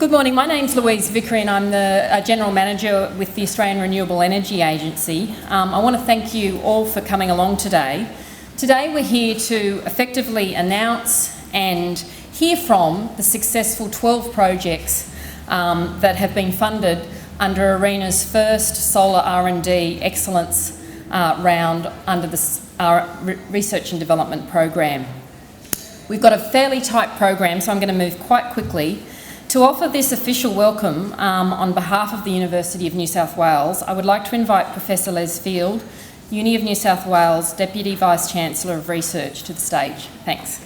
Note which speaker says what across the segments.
Speaker 1: Good morning, my name's Louise Vickery and I'm the General Manager with the Australian Renewable Energy Agency. I want to thank you all for coming along today. Today we're here to effectively announce and hear from the successful 12 projects that have been funded under ARENA's first solar R&D excellence round under the Research and Development Program. We've got a fairly tight program, so I'm going to move quite quickly. To offer this official welcome on behalf of the University of New South Wales, I would like to invite Professor Les Field, Uni of New South Wales Deputy Vice-Chancellor of Research, to the stage. Thanks.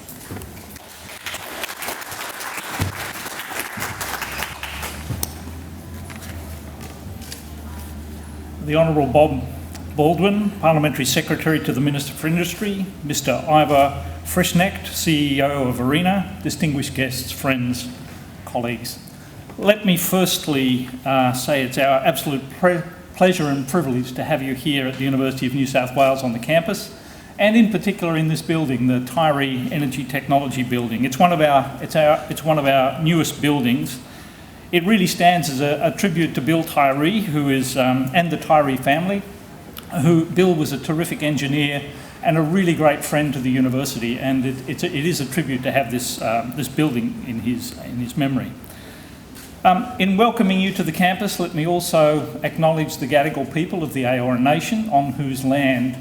Speaker 2: The Honourable Bob Baldwin, Parliamentary Secretary to the Minister for Industry, Mr Ivor Frischknecht, CEO of ARENA, distinguished guests, friends, colleagues. Let me firstly say it's our absolute pleasure and privilege to have you here at the University of New South Wales on the campus, and in particular in this building, the Tyree Energy Technology Building. It's one of our newest buildings. It really stands as a tribute to Bill Tyree, who is and the Tyree family. Bill was a terrific engineer and a really great friend to the university, and it is a tribute to have this building in his memory. In welcoming you to the campus, let me also acknowledge the Gadigal people of the Eora Nation, on whose land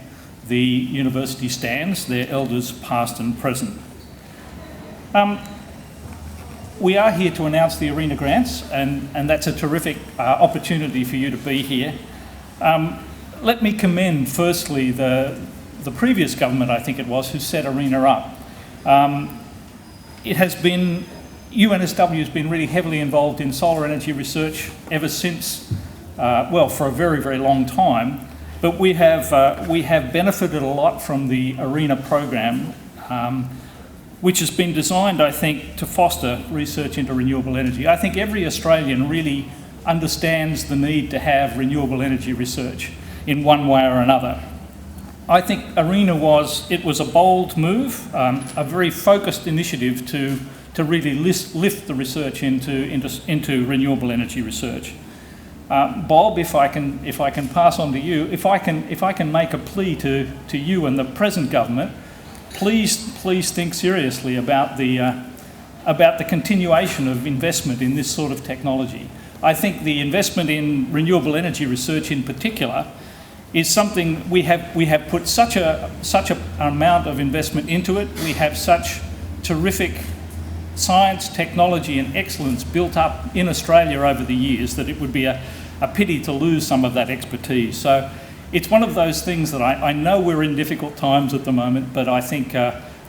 Speaker 2: the university stands, their elders past and present. We are here to announce the ARENA grants, and that's a terrific opportunity for you to be here. Let me commend firstly the previous government, I think it was, who set ARENA up. UNSW has been really heavily involved in solar energy research ever since, for a very, very long time. But we have benefited a lot from the ARENA program, which has been designed, I think, to foster research into renewable energy. I think every Australian really understands the need to have renewable energy research in one way or another. I think ARENA was a bold move, a very focused initiative to really lift the research into renewable energy research. Bob, if I can pass on to you, if I can make a plea to you and the present government, please think seriously about the continuation of investment in this sort of technology. I think the investment in renewable energy research in particular is something we have put such an amount of investment into it. We have such terrific science, technology and excellence built up in Australia over the years that it would be a pity to lose some of that expertise. So it's one of those things that I know we're in difficult times at the moment, but I think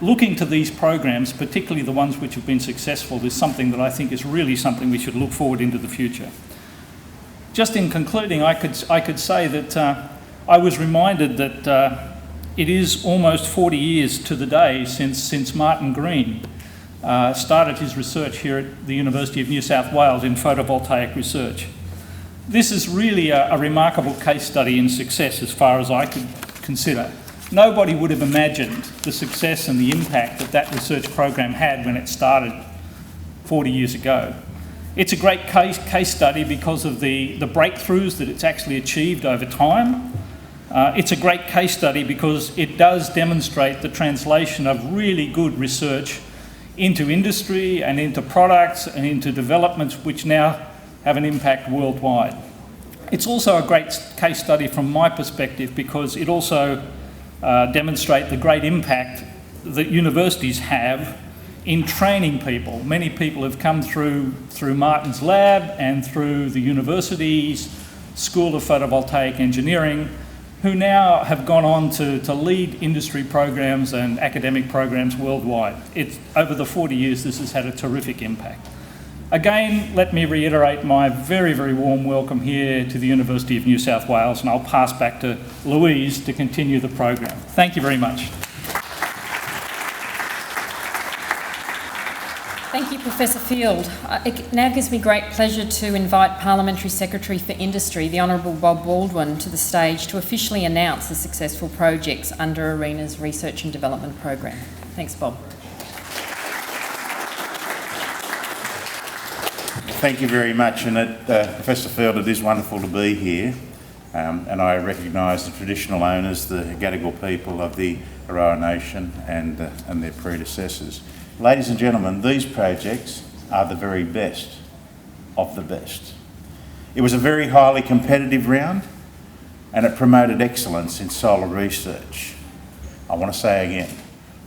Speaker 2: looking to these programs, particularly the ones which have been successful, is something that I think is really something we should look forward into the future. Just in concluding, I could say that I was reminded that it is almost 40 years to the day since Martin Green started his research here at the University of New South Wales in photovoltaic research. This is really a remarkable case study in success as far as I could consider. Nobody would have imagined the success and the impact that research program had when it started 40 years ago. It's a great case study because of the breakthroughs that it's actually achieved over time. It's a great case study because it does demonstrate the translation of really good research into industry and into products and into developments which now have an impact worldwide. It's also a great case study from my perspective because it also demonstrates the great impact that universities have in training people. Many people have come through Martin's lab and through the university's School of Photovoltaic Engineering, who now have gone on to lead industry programs and academic programs worldwide. Over the 40 years, this has had a terrific impact. Again, let me reiterate my very, very warm welcome here to the University of New South Wales, and I'll pass back to Louise to continue the program. Thank you very much.
Speaker 1: Thank you, Professor Field. It now gives me great pleasure to invite Parliamentary Secretary for Industry, the Honourable Bob Baldwin, to the stage to officially announce the successful projects under ARENA's Research and Development Program. Thanks, Bob.
Speaker 3: thank you very much. And Professor Field, it is wonderful to be here. And I recognise the traditional owners, the Gadigal people of the Aroa Nation and their predecessors. Ladies and gentlemen, these projects are the very best of the best. It was a very highly competitive round and it promoted excellence in solar research. I want to say again,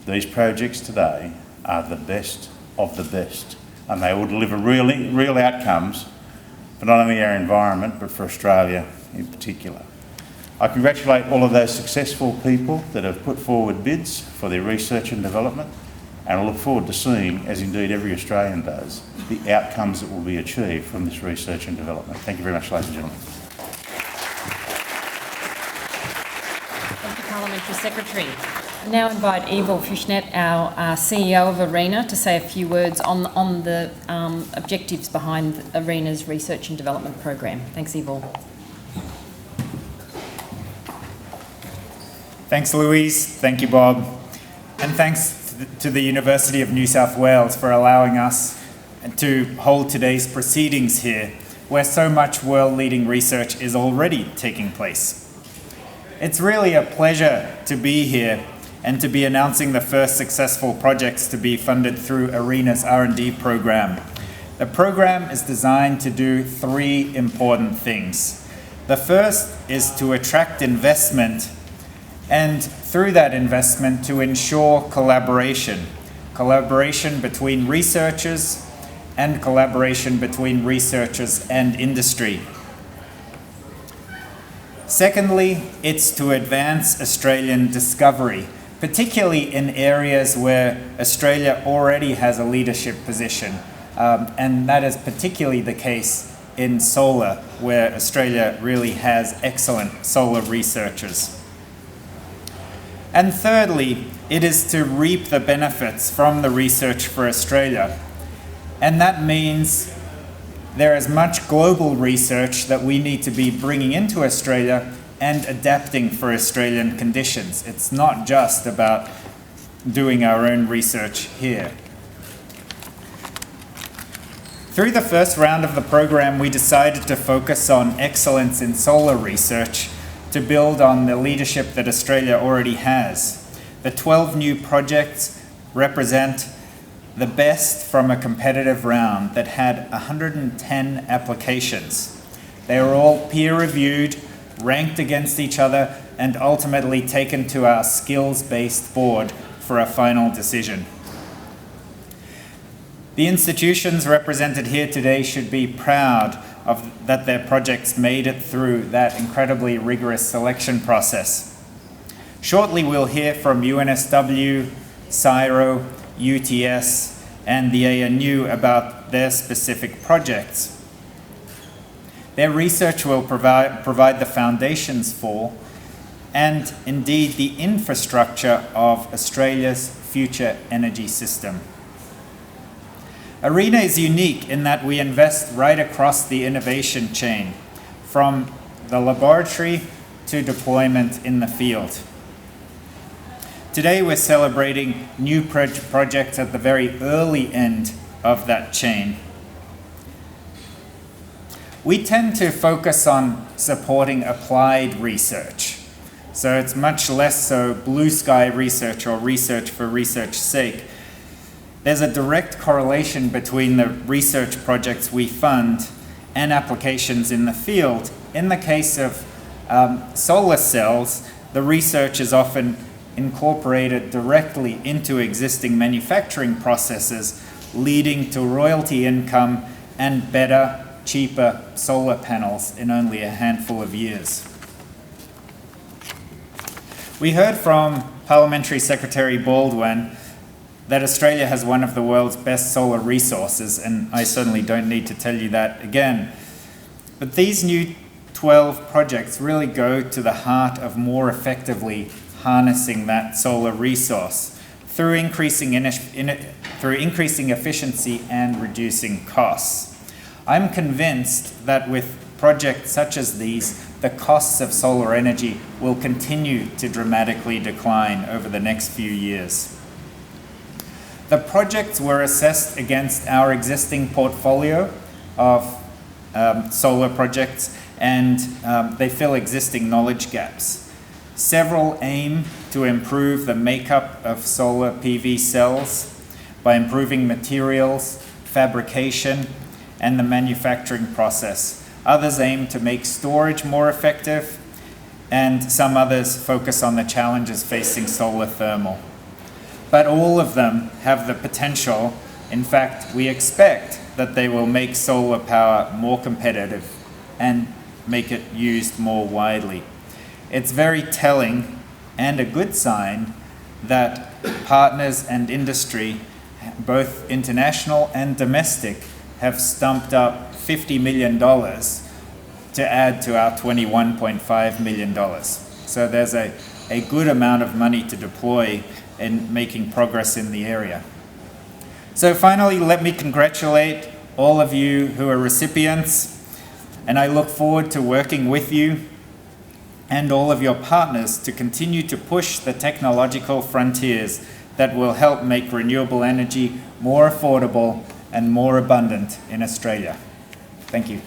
Speaker 3: these projects today are the best of the best, and they will deliver real outcomes for not only our environment but for Australia in particular. I congratulate all of those successful people that have put forward bids for their research and development, and I look forward to seeing, as indeed every Australian does, the outcomes that will be achieved from this research and development. Thank you very much, ladies and gentlemen.
Speaker 1: Thank you, Parliamentary Secretary. I now invite Ivor Frischknecht, our CEO of ARENA, to say a few words on the objectives behind ARENA's research and development program. Thanks, Ivor.
Speaker 4: Thanks, Louise. Thank you, Bob. And thanks to the University of New South Wales for allowing us to hold today's proceedings here, where so much world-leading research is already taking place. It's really a pleasure to be here and to be announcing the first successful projects to be funded through ARENA's R&D program. The program is designed to do three important things. The first is to attract investment, and through that investment to ensure collaboration between researchers and collaboration between researchers and industry. Secondly, it's to advance Australian discovery, particularly in areas where Australia already has a leadership position, and that is particularly the case in solar, where Australia really has excellent solar researchers. And thirdly, it is to reap the benefits from the research for Australia. And that means there is much global research that we need to be bringing into Australia and adapting for Australian conditions. It's not just about doing our own research here. Through the first round of the program, we decided to focus on excellence in solar research to build on the leadership that Australia already has. The 12 new projects represent the best from a competitive round that had 110 applications. They were all peer-reviewed, ranked against each other, and ultimately taken to our skills-based board for a final decision. The institutions represented here today should be proud of that their projects made it through that incredibly rigorous selection process. Shortly we'll hear from UNSW, CSIRO, UTS, and the ANU about their specific projects. Their research will provide the foundations for, and indeed the infrastructure of, Australia's future energy system. ARENA is unique in that we invest right across the innovation chain, from the laboratory to deployment in the field. Today we're celebrating new projects at the very early end of that chain. We tend to focus on supporting applied research. So it's much less so blue sky research or research for research's sake. There's a direct correlation between the research projects we fund and applications in the field. In the case of solar cells, the research is often incorporated directly into existing manufacturing processes, leading to royalty income and better, cheaper solar panels in only a handful of years. We heard from Parliamentary Secretary Baldwin that Australia has one of the world's best solar resources, and I certainly don't need to tell you that again. But these new 12 projects really go to the heart of more effectively harnessing that solar resource through increasing efficiency and reducing costs. I'm convinced that with projects such as these, the costs of solar energy will continue to dramatically decline over the next few years. The projects were assessed against our existing portfolio of solar projects, and they fill existing knowledge gaps. Several aim to improve the makeup of solar PV cells by improving materials, fabrication, and the manufacturing process. Others aim to make storage more effective, and some others focus on the challenges facing solar thermal. But all of them have the potential, in fact, we expect that they will make solar power more competitive and make it used more widely. It's very telling and a good sign that partners and industry, both international and domestic, have stumped up $50 million to add to our $21.5 million. So there's a good amount of money to deploy in making progress in the area. So finally, let me congratulate all of you who are recipients, and I look forward to working with you and all of your partners to continue to push the technological frontiers that will help make renewable energy more affordable and more abundant in Australia. Thank you.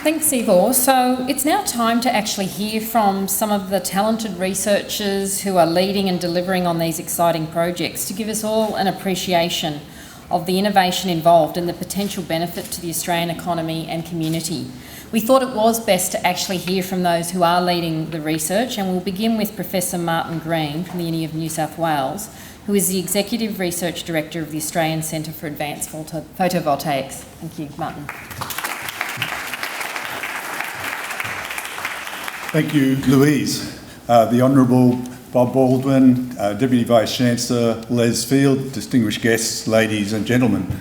Speaker 1: Thanks, Ivor. So it's now time to actually hear from some of the talented researchers who are leading and delivering on these exciting projects to give us all an appreciation of the innovation involved and the potential benefit to the Australian economy and community. We thought it was best to actually hear from those who are leading the research, and we'll begin with Professor Martin Green from the Uni of New South Wales, who is the Executive Research Director of the Australian Centre for Advanced Photovoltaics. Thank you, Martin.
Speaker 5: Thank you, Louise. The Honourable Bob Baldwin, Deputy Vice-Chancellor Les Field, distinguished guests, ladies and gentlemen.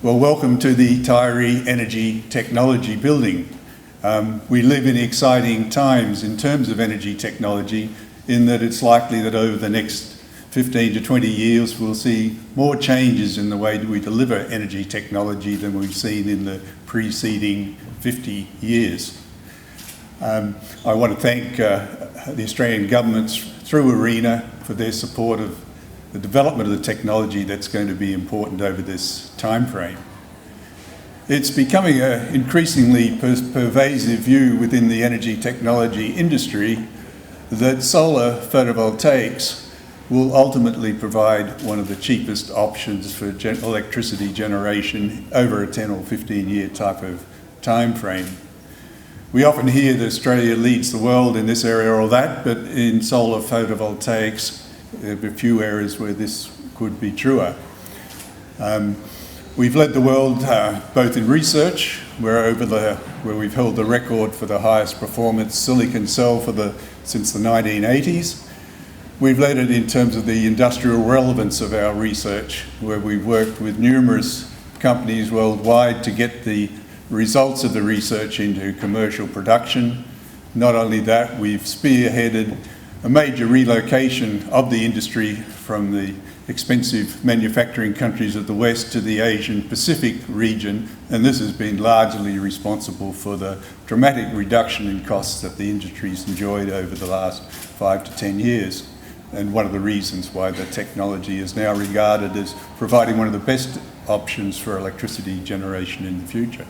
Speaker 5: Well, welcome to the Tyree Energy Technology Building. We live in exciting times in terms of energy technology, in that it's likely that over the next 15 to 20 years we'll see more changes in the way that we deliver energy technology than we've seen in the preceding 50 years. I want to thank the Australian governments through ARENA for their support of the development of the technology that's going to be important over this time frame. It's becoming an increasingly pervasive view within the energy technology industry that solar photovoltaics will ultimately provide one of the cheapest options for electricity generation over a 10 or 15 year type of time frame. We often hear that Australia leads the world in this area or that, but in solar photovoltaics, there are a few areas where this could be truer. We've led the world both in research, where we've held the record for the highest performance silicon cell since the 1980s. We've led it in terms of the industrial relevance of our research, where we've worked with numerous companies worldwide to get the results of the research into commercial production. Not only that, we've spearheaded a major relocation of the industry from the expensive manufacturing countries of the West to the Asian Pacific region, and this has been largely responsible for the dramatic reduction in costs that the industry's enjoyed over the last 5 to 10 years, and one of the reasons why the technology is now regarded as providing one of the best options for electricity generation in the future.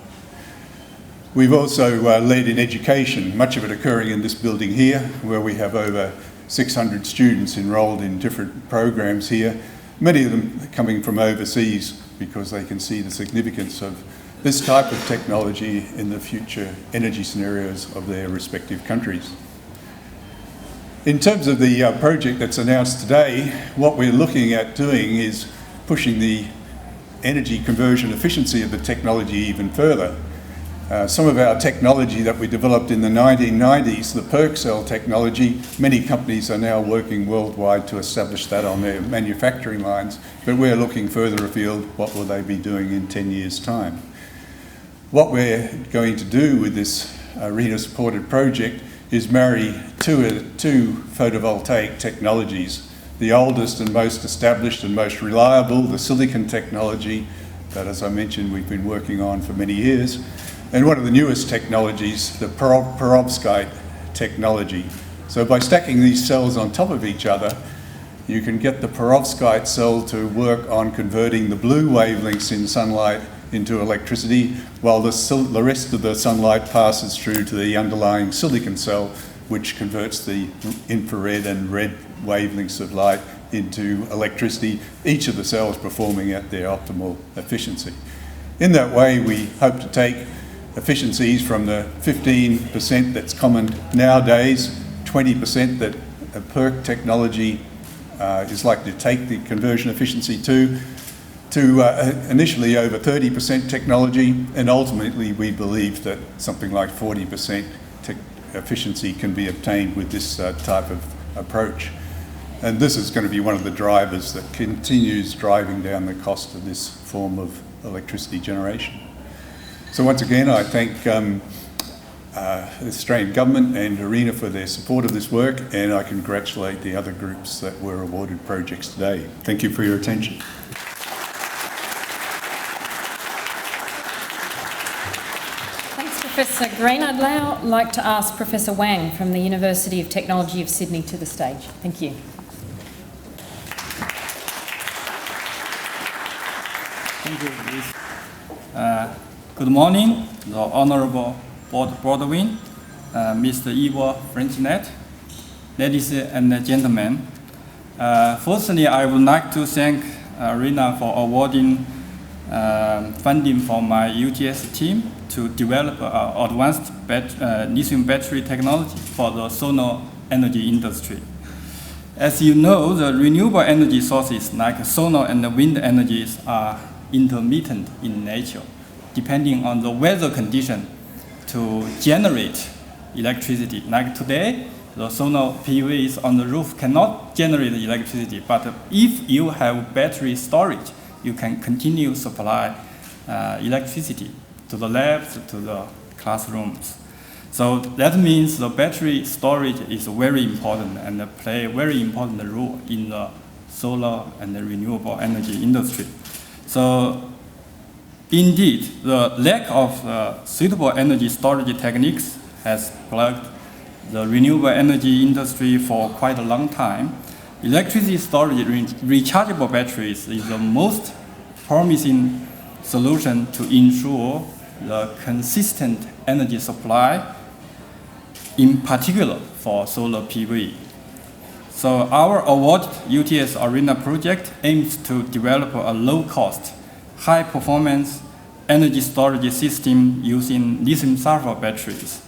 Speaker 5: We've also led in education, much of it occurring in this building here, where we have over 600 students enrolled in different programs here, many of them coming from overseas because they can see the significance of this type of technology in the future energy scenarios of their respective countries. In terms of the project that's announced today, what we're looking at doing is pushing the energy conversion efficiency of the technology even further. Some of our technology that we developed in the 1990s, the PERC cell technology, many companies are now working worldwide to establish that on their manufacturing lines, but we're looking further afield, what will they be doing in 10 years' time? What we're going to do with this ARENA-supported project is marry two photovoltaic technologies. The oldest and most established and most reliable, the silicon technology, that, as I mentioned, we've been working on for many years, and one of the newest technologies, the perovskite technology. So by stacking these cells on top of each other, you can get the perovskite cell to work on converting the blue wavelengths in sunlight into electricity, while the rest of the sunlight passes through to the underlying silicon cell, which converts the infrared and red wavelengths of light into electricity, each of the cells performing at their optimal efficiency. In that way, we hope to take efficiencies from the 15% that's common nowadays, 20% that a PERC technology is likely to take the conversion efficiency to initially over 30% technology, and ultimately we believe that something like 40% efficiency can be obtained with this type of approach. And this is going to be one of the drivers that continues driving down the cost of this form of electricity generation. So once again, I thank the Australian Government and ARENA for their support of this work, and I congratulate the other groups that were awarded projects today. Thank you for your attention.
Speaker 1: Thanks, Professor Green. I'd now like to ask Professor Wang from the University of Technology of Sydney to the stage. Thank you.
Speaker 6: Thank you, Liz. Good morning, the Honourable Bob Baldwin, Mr. Ivor Frischknecht, ladies and gentlemen. Firstly, I would like to thank ARENA for awarding funding for my UTS team to develop advanced lithium battery technology for the solar energy industry. As you know, the renewable energy sources like solar and wind energies are intermittent in nature, depending on the weather condition to generate electricity. Like today, the solar PVs on the roof cannot generate electricity, but if you have battery storage, you can continue supply electricity to the labs, to the classrooms. So that means the battery storage is very important and play a very important role in the solar and the renewable energy industry. So indeed, the lack of suitable energy storage techniques has plagued the renewable energy industry for quite a long time. Electricity storage rechargeable batteries is the most promising solution to ensure the consistent energy supply, in particular for solar PV. So our awarded UTS ARENA project aims to develop a low-cost, high-performance energy storage system using lithium-sulfur batteries.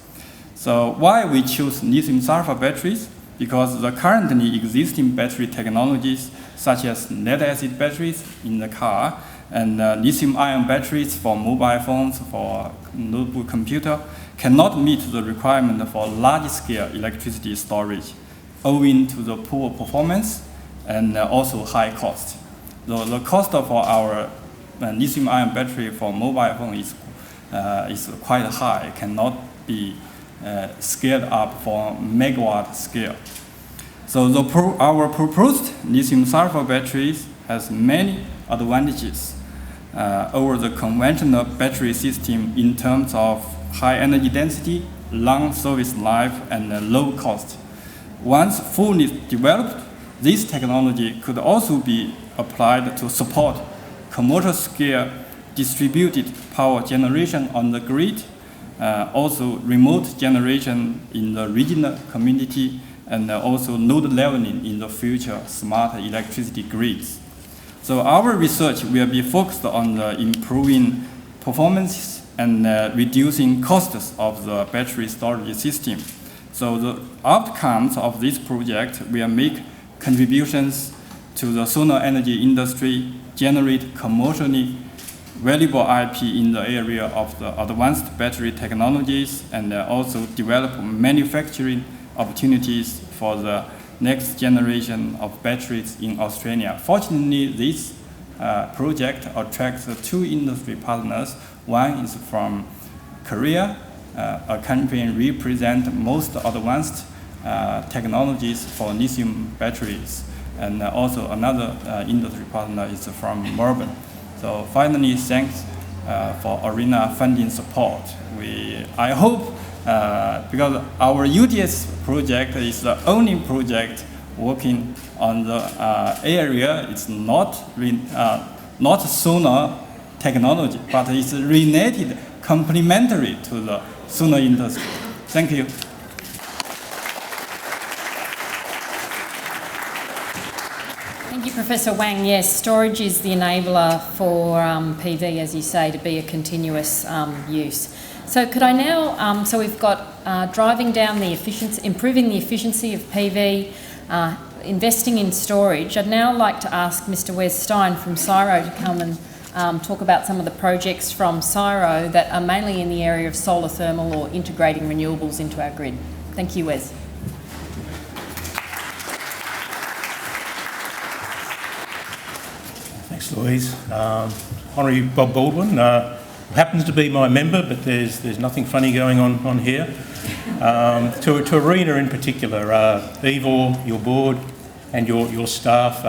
Speaker 6: So why we choose lithium-sulfur batteries? Because the currently existing battery technologies, such as lead-acid batteries in the car and lithium-ion batteries for mobile phones, for notebook computer, cannot meet the requirement for large-scale electricity storage, owing to the poor performance and also high cost. The cost for our lithium-ion battery for mobile phone is quite high, cannot be scaled up for megawatt scale. So our proposed lithium-sulfur batteries has many advantages over the conventional battery system in terms of high energy density, long service life, and low cost. Once fully developed, this technology could also be applied to support commercial scale distributed power generation on the grid, also remote generation in the regional community, and also load leveling in the future smart electricity grids. So our research will be focused on improving performance and reducing costs of the battery storage system. So the outcomes of this project will make contributions to the solar energy industry, generate commercially valuable IP in the area of the advanced battery technologies, and also develop manufacturing opportunities for the next generation of batteries in Australia. Fortunately, this project attracts two industry partners. One is from Korea, a country represents most advanced technologies for lithium batteries, and also another industry partner is from Melbourne. So finally, thanks for ARENA funding support. I hope, because our UTS project is the only project working on the area. It's not solar technology, but it's related, complementary to the solar industry. Thank you.
Speaker 1: Thank you, Professor Wang. Yes, storage is the enabler for PV, as you say, to be a continuous use. So could I now, so we've got driving down the efficiency, improving the efficiency of PV, investing in storage. I'd now like to ask Mr. Wes Stein from CSIRO to come and talk about some of the projects from CSIRO that are mainly in the area of solar thermal or integrating renewables into our grid. Thank you, Wes.
Speaker 7: Thanks, Louise. Honorary Bob Baldwin happens to be my member, but there's nothing funny going on here. To ARENA in particular, Ivor, your board and your staff,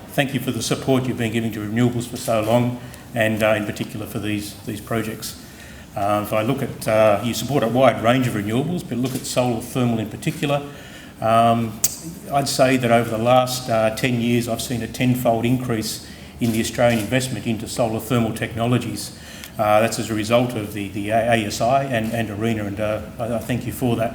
Speaker 7: thank you for the support you've been giving to renewables for so long, and in particular for these projects. If I look at, you support a wide range of renewables, but look at solar thermal in particular, I'd say that over the last 10 years I've seen a tenfold increase in the Australian investment into solar thermal technologies. That's as a result of the ASI and ARENA, and I thank you for that.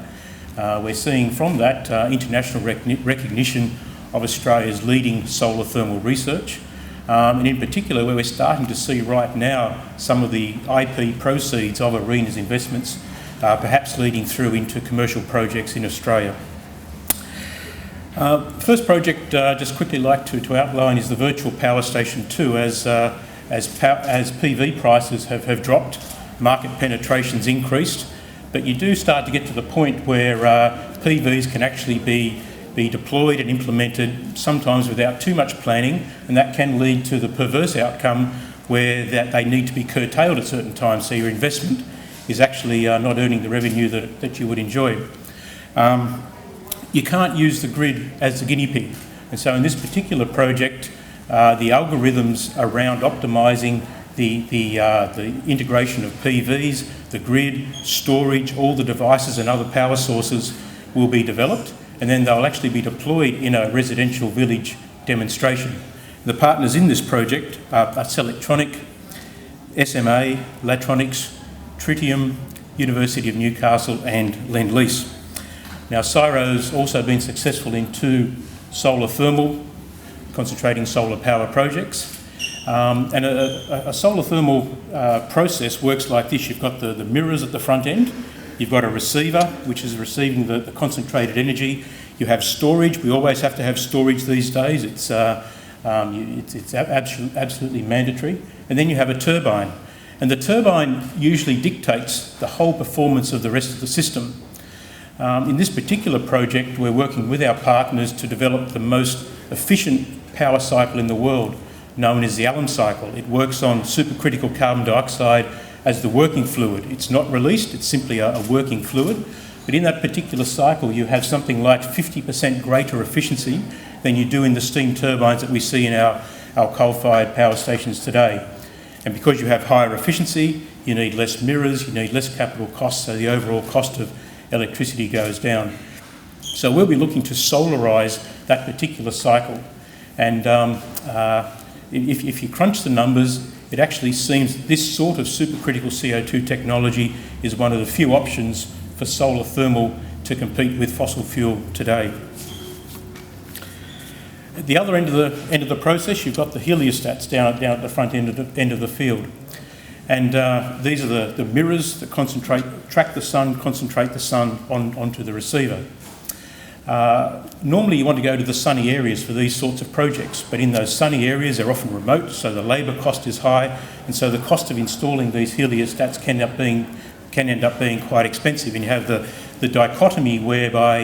Speaker 7: We're seeing from that international recognition of Australia's leading solar thermal research, and in particular where we're starting to see right now some of the IP proceeds of ARENA's investments perhaps leading through into commercial projects in Australia. First project just quickly like to outline is the Virtual Power Station 2. As PV prices have dropped, market penetration's increased, but you do start to get to the point where PVs can actually be deployed and implemented sometimes without too much planning, and that can lead to the perverse outcome where they need to be curtailed at certain times, so your investment is actually not earning the revenue that you would enjoy. You can't use the grid as the guinea pig, and so in this particular project the algorithms around optimising the integration of PVs, the grid, storage, all the devices and other power sources will be developed, and then they'll actually be deployed in a residential village demonstration. The partners in this project are Selectronic, SMA, Latronics, Tritium, University of Newcastle and Lend-Lease. Now CSIRO's also been successful in 2 solar thermal, concentrating solar power projects. And a solar thermal process works like this. You've got the mirrors at the front end, you've got a receiver which is receiving the concentrated energy, you have storage. We always have to have storage these days, it's absolutely mandatory, and then you have a turbine, and the turbine usually dictates the whole performance of the rest of the system. In this particular project we're working with our partners to develop the most efficient power cycle in the world, known as the Allen cycle. It works on supercritical carbon dioxide as the working fluid. It's not released, it's simply a working fluid, but in that particular cycle you have something like 50% greater efficiency than you do in the steam turbines that we see in our coal-fired power stations today. And because you have higher efficiency, you need less mirrors, you need less capital costs, so the overall cost of electricity goes down. So we'll be looking to solarise that particular cycle, and if you crunch the numbers, it actually seems this sort of supercritical CO2 technology is one of the few options for solar thermal to compete with fossil fuel today. At the other end of the process, you've got the heliostats down at the front end of the field, and these are the mirrors that track the sun, concentrate the sun onto the receiver. Normally you want to go to the sunny areas for these sorts of projects, but in those sunny areas they're often remote, so the labour cost is high, and so the cost of installing these heliostats can end up being quite expensive, and you have the dichotomy whereby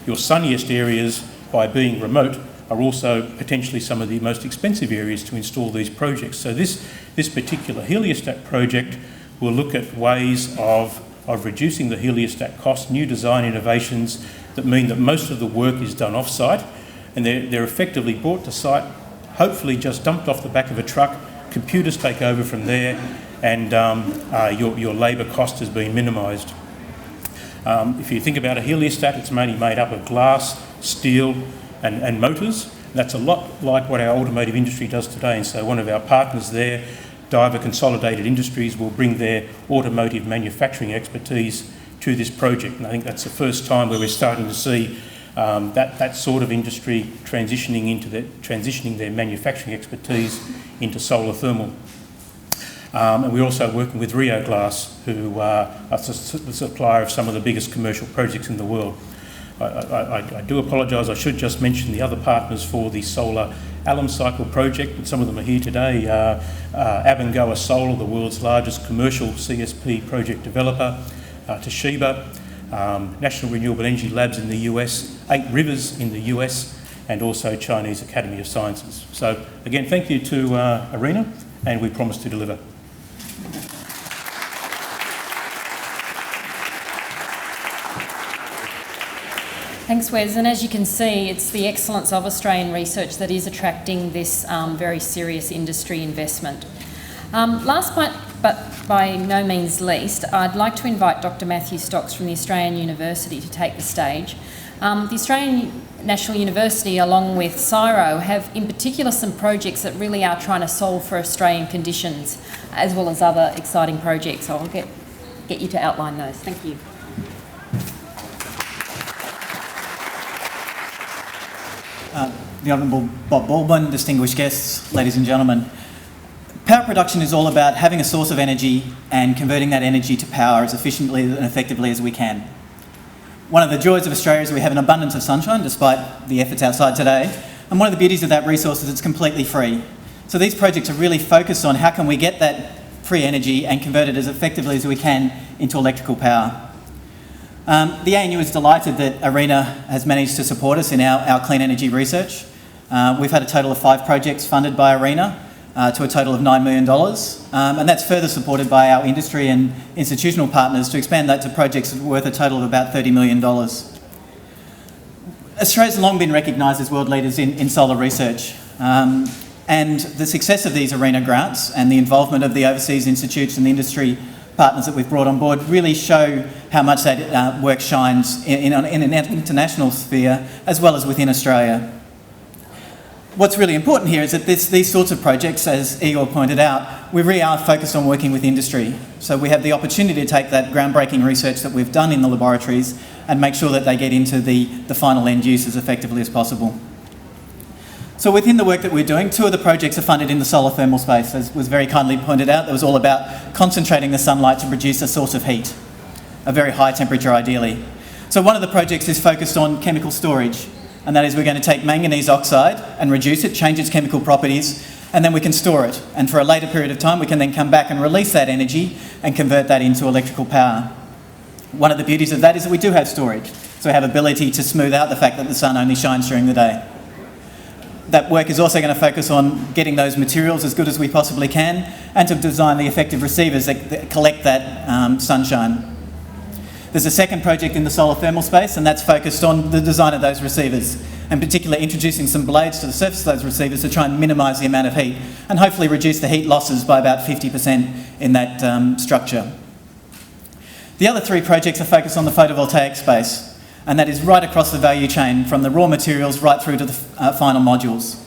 Speaker 7: your sunniest areas, by being remote, are also potentially some of the most expensive areas to install these projects. So this particular heliostat project will look at ways of reducing the heliostat cost, new design innovations that mean that most of the work is done off-site, and they're effectively brought to site, hopefully just dumped off the back of a truck, computers take over from there, and your labour cost has been minimised. If you think about a heliostat, it's mainly made up of glass, steel, and motors. That's a lot like what our automotive industry does today, and so one of our partners there, Diver Consolidated Industries, will bring their automotive manufacturing expertise to this project, and I think that's the first time where we're starting to see that sort of industry transitioning their manufacturing expertise into solar thermal. And we're also working with Rio Glass, who are the supplier of some of the biggest commercial projects in the world. I do apologise, I should just mention the other partners for the solar alum cycle project, and some of them are here today. Abengoa Solar, the world's largest commercial CSP project developer, Toshiba, National Renewable Energy Labs in the US, 8 Rivers in the US, and also Chinese Academy of Sciences. So again, thank you to ARENA, and we promise to deliver.
Speaker 1: Thanks, Wes. And as you can see, it's the excellence of Australian research that is attracting this very serious industry investment. Last but by no means least, I'd like to invite Dr. Matthew Stocks from the Australian University to take the stage. The Australian National University, along with CSIRO, have in particular some projects that really are trying to solve for Australian conditions, as well as other exciting projects. So I'll get you to outline those. Thank you.
Speaker 8: The Honourable Bob Baldwin, distinguished guests, ladies and gentlemen. Power production is all about having a source of energy and converting that energy to power as efficiently and effectively as we can. One of the joys of Australia is we have an abundance of sunshine, despite the efforts outside today. And one of the beauties of that resource is it's completely free. So these projects are really focused on how can we get that free energy and convert it as effectively as we can into electrical power. The ANU is delighted that ARENA has managed to support us in our clean energy research. We've had a total of 5 projects funded by ARENA to a total of $9 million, and that's further supported by our industry and institutional partners to expand that to projects worth a total of about $30 million. Australia's long been recognised as world leaders in solar research, and the success of these ARENA grants and the involvement of the overseas institutes and the industry partners that we've brought on board really show how much that work shines in an international sphere as well as within Australia. What's really important here is that these sorts of projects, as Igor pointed out, we really are focused on working with industry. So we have the opportunity to take that groundbreaking research that we've done in the laboratories and make sure that they get into the final end use as effectively as possible. So within the work that we're doing, 2 of the projects are funded in the solar thermal space. As was very kindly pointed out, that was all about concentrating the sunlight to produce a source of heat, a very high temperature ideally. So one of the projects is focused on chemical storage, and that is we're going to take manganese oxide and reduce it, change its chemical properties, and then we can store it. And for a later period of time, we can then come back and release that energy and convert that into electrical power. One of the beauties of that is that we do have storage. So we have ability to smooth out the fact that the sun only shines during the day. That work is also going to focus on getting those materials as good as we possibly can and to design the effective receivers that collect that sunshine. There's a second project in the solar thermal space, and that's focused on the design of those receivers, and particularly introducing some blades to the surface of those receivers to try and minimise the amount of heat and hopefully reduce the heat losses by about 50% in that structure. The other 3 projects are focused on the photovoltaic space, and that is right across the value chain from the raw materials right through to the final modules.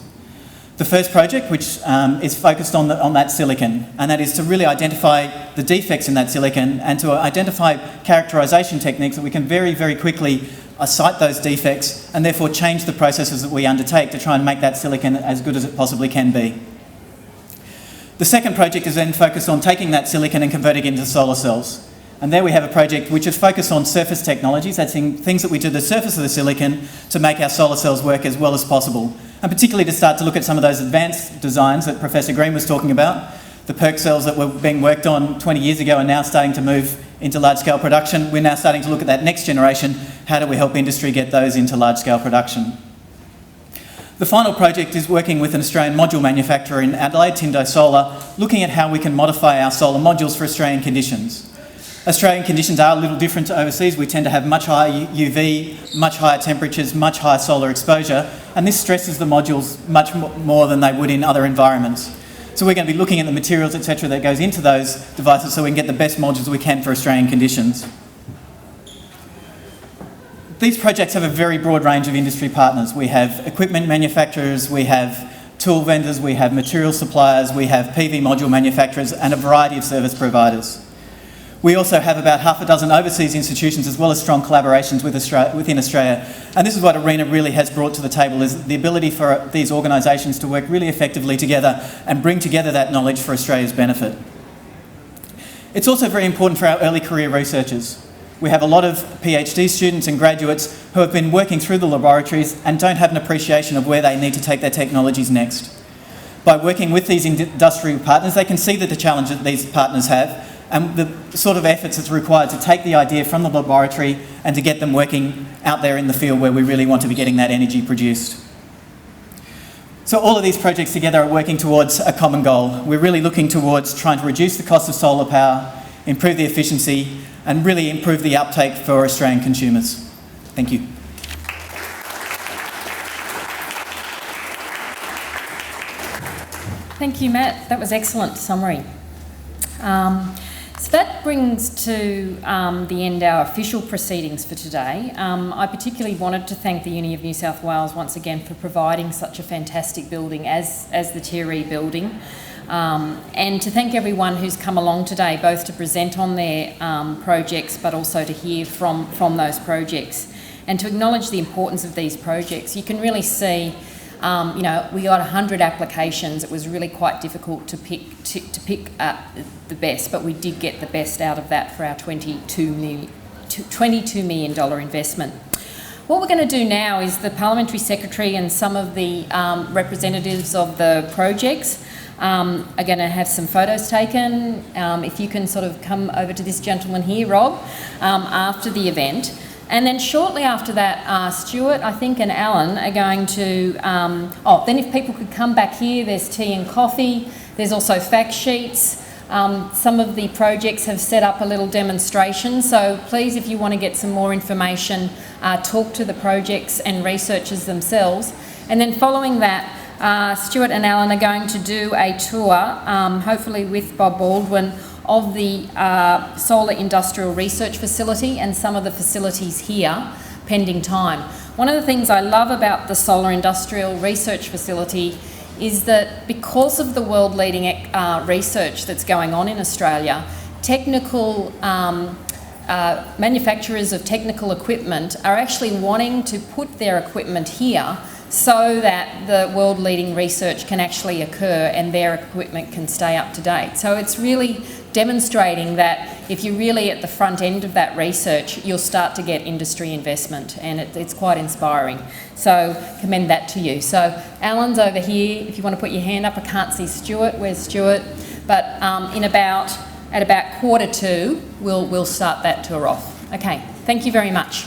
Speaker 8: The first project, which is focused on that silicon, and that is to really identify the defects in that silicon and to identify characterisation techniques that we can very, very quickly cite those defects and therefore change the processes that we undertake to try and make that silicon as good as it possibly can be. The second project is then focused on taking that silicon and converting it into solar cells. And there we have a project which is focused on surface technologies. That's things that we do to the surface of the silicon to make our solar cells work as well as possible. And particularly to start to look at some of those advanced designs that Professor Green was talking about. The PERC cells that were being worked on 20 years ago are now starting to move into large-scale production. We're now starting to look at that next generation. How do we help industry get those into large-scale production? The final project is working with an Australian module manufacturer in Adelaide, Tindo Solar, looking at how we can modify our solar modules for Australian conditions. Australian conditions are a little different to overseas. We tend to have much higher UV, much higher temperatures, much higher solar exposure, and this stresses the modules much more than they would in other environments. So we're going to be looking at the materials, etc., that goes into those devices so we can get the best modules we can for Australian conditions. these projects have a very broad range of industry partners. We have equipment manufacturers, we have tool vendors, we have material suppliers, we have PV module manufacturers, and a variety of service providers. We also have about half a dozen overseas institutions, as well as strong collaborations within Australia. And this is what ARENA really has brought to the table, is the ability for these organisations to work really effectively together and bring together that knowledge for Australia's benefit. It's also very important for our early career researchers. We have a lot of PhD students and graduates who have been working through the laboratories and don't have an appreciation of where they need to take their technologies next. By working with these industrial partners, they can see the challenge that these partners have and the sort of efforts that's required to take the idea from the laboratory and to get them working out there in the field where we really want to be getting that energy produced. So all of these projects together are working towards a common goal. We're really looking towards trying to reduce the cost of solar power, improve the efficiency, and really improve the uptake for Australian consumers. Thank you.
Speaker 1: Thank you, Matt. That was excellent summary. So that brings to the end our official proceedings for today. I particularly wanted to thank the Uni of New South Wales once again for providing such a fantastic building as the TRE building, and to thank everyone who's come along today, both to present on their projects but also to hear from those projects and to acknowledge the importance of these projects. You can really see we got 100 applications. It was really quite difficult to pick the best, but we did get the best out of that for our $22 million investment. What we're going to do now is the Parliamentary Secretary and some of the representatives of the projects are going to have some photos taken. If you can sort of come over to this gentleman here, Rob, after the event. And then shortly after that, Stuart, I think, and Alan are going to... then if people could come back here, there's tea and coffee. There's also fact sheets. Some of the projects have set up a little demonstration. So please, if you want to get some more information, talk to the projects and researchers themselves. And then following that, Stuart and Alan are going to do a tour, hopefully with Bob Baldwin, of the Solar Industrial Research Facility and some of the facilities here, pending time. One of the things I love about the Solar Industrial Research Facility is that because of the world-leading research that's going on in Australia, technical manufacturers of technical equipment are actually wanting to put their equipment here so that the world-leading research can actually occur and their equipment can stay up to date. So it's really demonstrating that if you're really at the front end of that research, you'll start to get industry investment, and it's quite inspiring. So commend that to you. So Alan's over here. If you want to put your hand up, I can't see Stuart. Where's Stuart? But at about 1:45, we'll start that tour off. Okay, thank you very much.